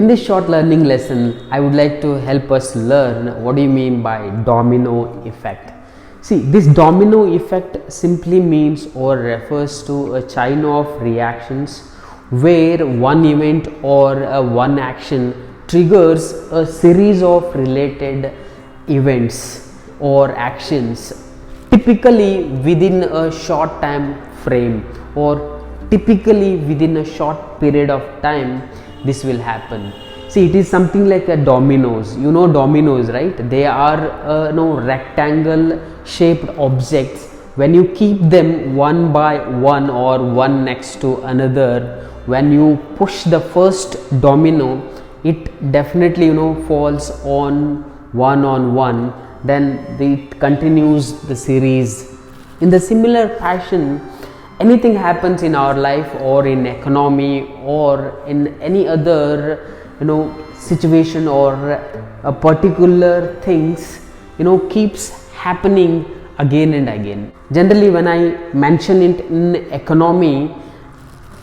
In this short learning lesson, I would like to help us learn what do you mean by domino effect. See, this domino effect simply means or refers to a chain of reactions where one event or one action triggers a series of related events or actions, typically within a short time frame or typically within a short period of time. This will happen. See, it is something like a dominoes. You know dominoes, right? They are rectangle shaped objects. When you keep them one by one or one next to another, when you push the first domino, it definitely falls on one, then it continues the series. In the similar fashion, anything happens in our life or in economy or in any other situation or a particular things keeps happening again and again. Generally, when I mention it in economy,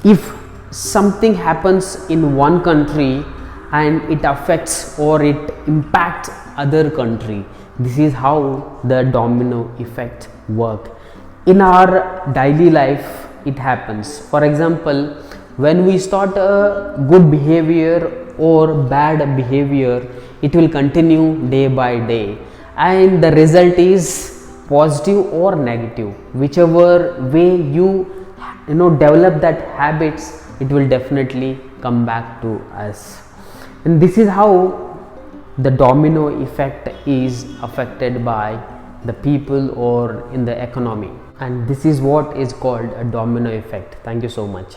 if something happens in one country and it affects or it impacts other country, this is how the domino effect work. In our daily life it happens. For example, when we start a good behavior or bad behavior, it will continue day by day, and the result is positive or negative. Whichever way you develop that habits, it will definitely come back to us. And this is how the domino effect is affected by the people or in the economy, and this is what is called a domino effect. Thank you so much.